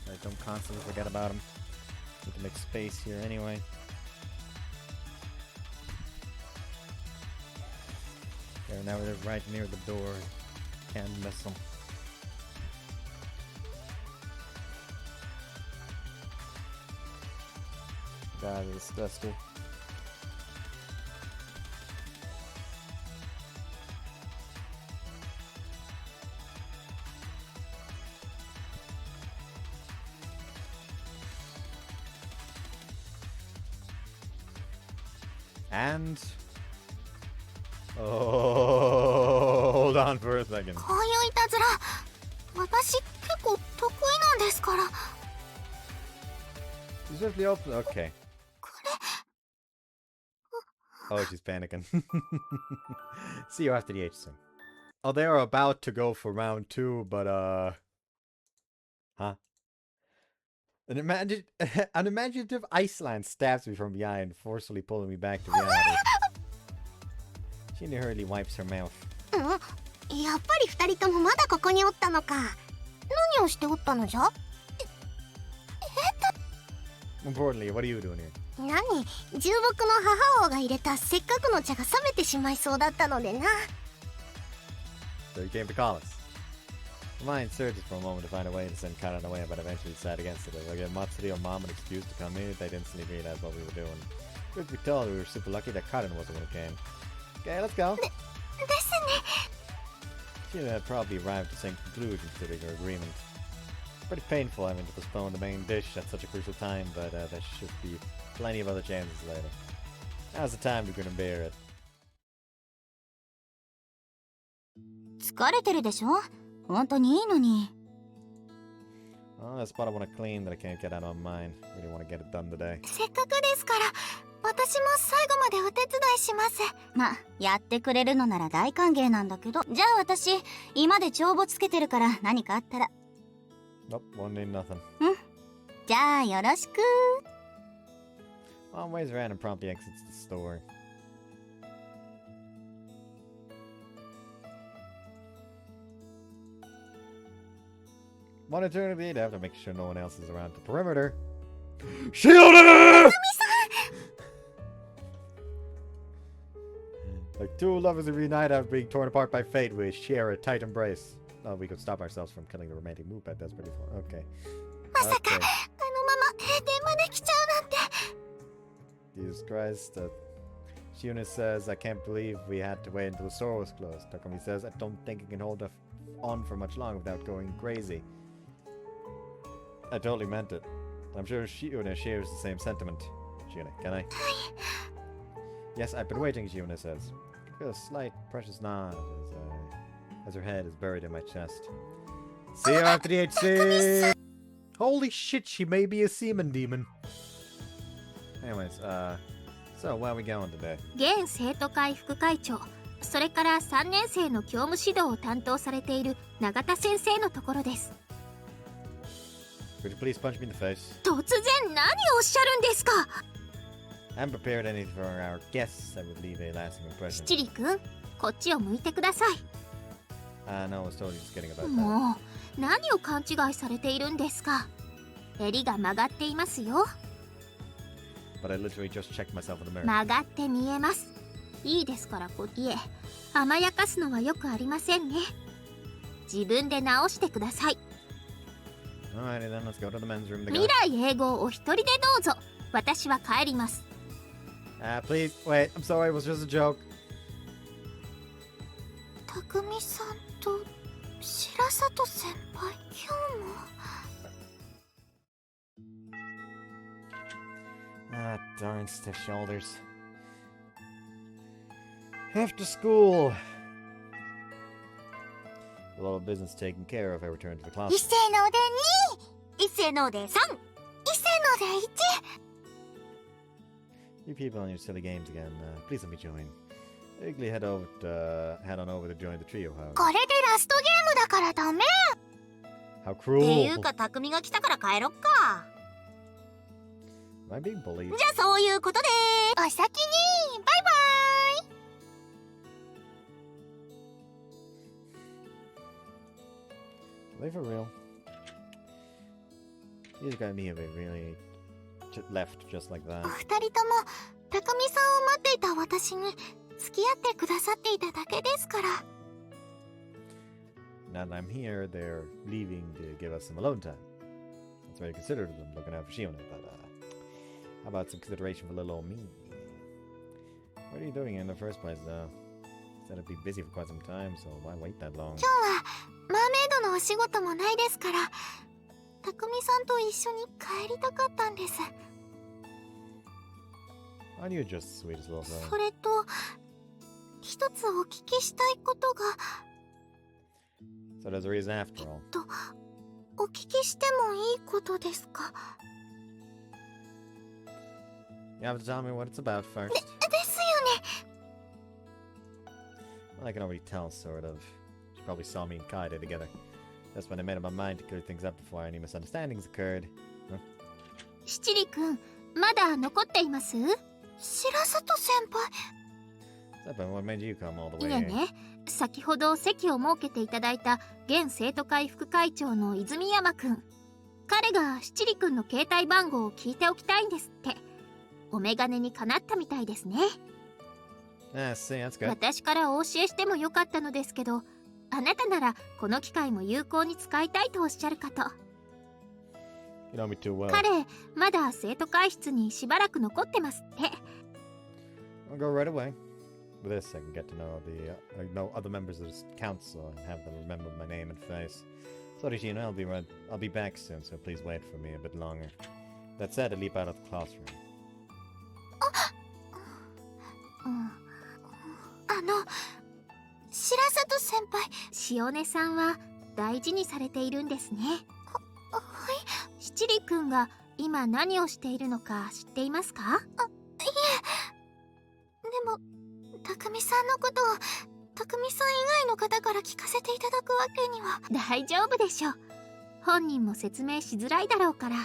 I don't constantly forget about them. Need to make space here anyway. Okay, now they're right near the door. Can't miss them. God, it's dusty. And hold on for a second. こういういたずら私結構得意なんですから You swiftly open. Okay. これ Oh, she's panicking. See you after the H soon. Oh, they are about to go for round 2, but huh? An imaginative Iceland stabs me from behind, forcefully pulling me back to reality. She hurriedly wipes her mouth. やっぱり二人ともまだここにおったのか何をしておったのじゃ Importantly, what are you doing here? 何重木の母王が入れたせっかくの茶が冷めてしまいそうだったのでな So you came to call us. The mind searches for a moment to find a way to send Karan away, but eventually decided against it. If I give Matsuri or Mom an excuse to come in, they'd instantly realize what we were doing. Truth be told, we were super lucky that Karan was the one who came. Okay, let's go. ですね She had probably arrived at the same conclusion considering her agreement. Pretty painful having to postpone the main dish at such a crucial time, but there should be plenty of other chances later. Now's the time to grin and bear it. 疲れてるでしょ本当にいいのに Oh, that spot I want to clean that I can't get out on mine. Really want to get it done today. せっかくですから私も最後までお手伝いしますま、やってくれるのなら大歓迎なんだけどじゃあ私今で帳簿つけてるから何かあったら Nope, won't need nothing. じゃあよろしく Mom waves around and promptly exits the store. Monitoring the have to make sure no one else is around the perimeter. Shield! Like two lovers who reunite after being torn apart by fate, we share a tight embrace. Oh, we could stop ourselves from killing the romantic mood, but that's pretty fun. Okay. まさか Okay. あのまま閉店まで来ちゃうなんて Jesus Christ. Shione says, I can't believe we had to wait until the store was closed. Takumi says, I don't think it can hold on for much longer without going crazy. I totally meant it. I'm sure Shione shares the same sentiment. Shione, can I? Yes, I've been waiting, Shione says. I feel a slight, precious nod as her head is buried in my chest. See you after the HC! Holy shit, she may be a semen demon. Anyways, so where are we going today? 現生徒会副会長、それから3年生の教務指導を担当されている永田先生のところです。Could you please punch me in the face? 突然何をおっしゃるんですか。 I haven't prepared anything for our guests that would leave a lasting シ impression. チリ君、こっちを向いてください。 No, I was totally just kidding about that. もう何を勘違いされているんですか。襟が曲がっていますよ。 But I literally just checked myself in the mirror. 曲がって見えます。いいですからいえ、甘やかすのはよくありませんね。自分で直してください。 Alrighty then, let's go to the men's room. 未来永劫お一人でどうぞ。私は帰ります。 Please, wait, I'm sorry, it was just a joke. 匠さんと白里先輩、今日も。 Darn stiff shoulders. After school. A lot of business taken care of. I return to the 一 class. 斉ので2、一斉ので3、一斉ので You people on your silly games again. Please let me join. Vaguely head on over to join the trio, 1。 however. これでラストゲームだからダメ。 How っていう cruel! か匠が来たから帰ろっか。 Am I being bullied? じゃあそういうことでお先にバイバイ。 Are they for real? These guys me have really left just like that. お二人とも匠さんを待っていた私に付き合ってくださっていただけですから。 Now that I'm here, they're leaving to give us some alone time. That's very considerate of them, looking out for Shione, but how about some consideration for little old me? What are you doing here in the first place, though? Said I'd be busy for quite some time, so why wait that long? 今日はマーメイドのお仕事もないですから、匠さんと一緒に帰りたかったんです。 Aren't you just the sweetest little そ thing? れと一つお聞きしたいことが。 So there's a reason after all. お聞きしてもいいことですか。 You have to tell me what it's about first. ですよね。 Well, I can already tell, sort of. She probably saw me and Kaede together. That's when I made up my mind to clear things up before any misunderstandings occurred. 七里くん、まだ残っています？白里先輩。 Seppa, what made you come all the い way え here? ね、先ほど席を設けていただいた現生徒会副会長の泉山くん。彼が七里くんの携帯番号を聞いておきたいんですって。お眼鏡にかなったみたいですね。 See, that's good. 私からお教えしてもよかったのですけど、あなたならこの機会も有効に使いたいとおっしゃるかと。 You know me too well. 彼、まだ生徒会室にしばらく残ってますって。 I'll go right away. With this, I can get to know know other members of the council and have them remember my name and face. Sorry, Shione, I'll be back soon, so please wait for me a bit longer. That said, I leap out of the classroom. 白里先輩、塩根さんは大事にされているんですね。はい。七里くんが今何をしているのか知っていますか？いえ。でも、匠さんのことを匠さん以外の方から聞かせていただくわけには。大丈夫でしょう。本人も説明しづらいだろうから。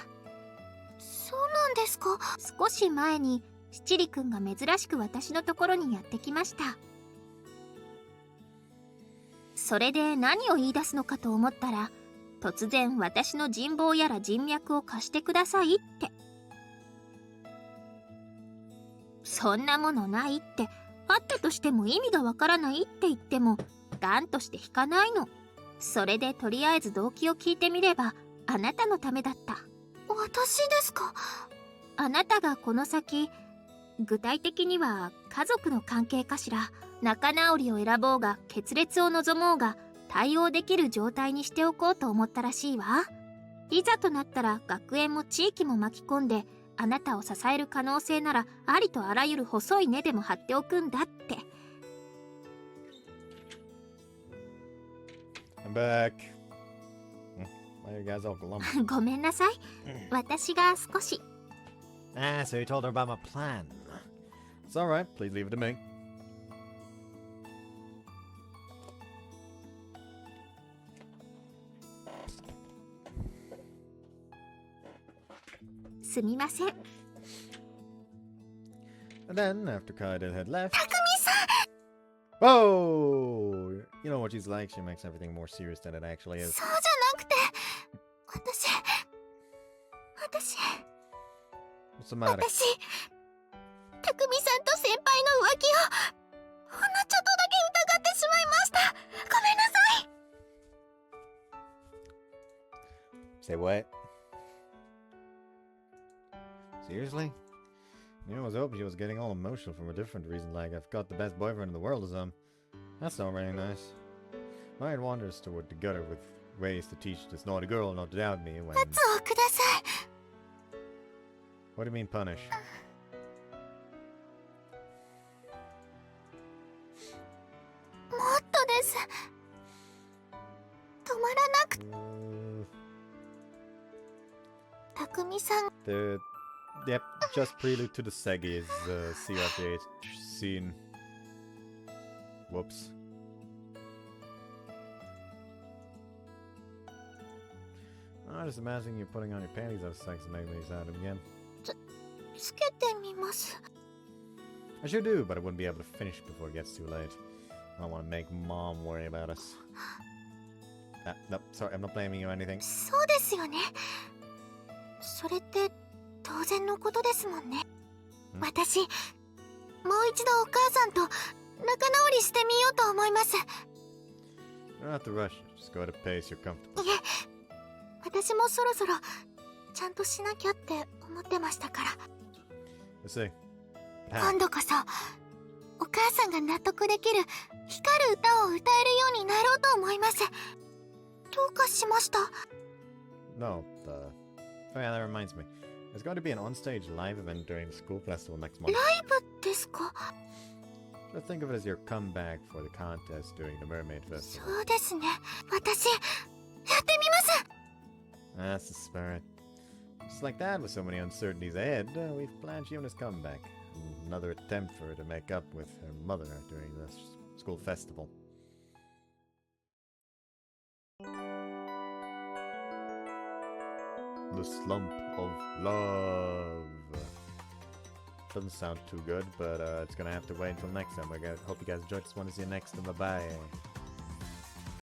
そうなんですか？少し前に七里くんが珍しく私のところにやってきました。それで何を言い出すのかと思ったら、突然私の人望やら人脈を貸してくださいって。そんなものないって、あったとしても意味がわからないって言ってもガンとして引かないの。それでとりあえず動機を聞いてみれば、あなたのためだった。私ですか？あなたがこの先、具体的には家族の関係かしら、仲直りを選ぼうが決裂を望もうが対応できる状態にしておこうと思ったらしいわ。いざとなったら学園も地域も巻き込んで、あなたを支える可能性ならありとあらゆる細い根でも張っておくんだって。I'm back. Why are you guys all glum? ごめんなさい。私が少し。So you told her about my plan. It's alright, please leave it to me. すみません。 And then, after Kaede had left... 匠さん Whoa! You know what she's like, she makes everything more serious than it actually is. そうじゃなくて、私 What's the matter? 匠さんと先輩の浮気をほんのちょっとだけ疑ってしまいました。ごめんなさい。 Say what? Seriously? You know, I was hoping she was getting all emotional from a different reason, like I've got the best boyfriend in the world or something. That's not very nice. My head wanders toward the gutter with ways to teach this naughty girl not to doubt me when... 罰をください。 What do you mean punish? もっとです。止まらなくて、匠さん Yep, just prelude to the Segi's CRPH scene. Whoops. I just imagine you putting on your panties after sex and making me sad again. つけてみます。 I sure do, but I wouldn't be able to finish before it gets too late. I don't want to make Mom worry about us. No, sorry, I'm not blaming you or anything. そうですよね。それって当然のことですもんね。私、もう一度お母さんと仲直りしてみようと思います。 You don't have to rush. Just go at a pace you're comfortable. いえ、私もそろそろちゃんとしなきゃって思ってましたから。 Let's see. 今度こそお母さんが納得できる光る歌を歌えるようになろうと思います。どうかしました？ No, oh yeah, that reminds me. There's going to be an onstage live event during the school festival next month. ライブですか？ So think of it as your comeback for the contest during the Mermaid そ Festival. うですね。私、やってみます。 That's the spirit. Just like that, with so many uncertainties ahead, we've planned Shiona's comeback. Another attempt for her to make up with her mother during the school festival. The slump of love. Doesn't sound too good, but it's gonna have to wait until next time. I hope you guys enjoyed this one. See you next time. Bye bye.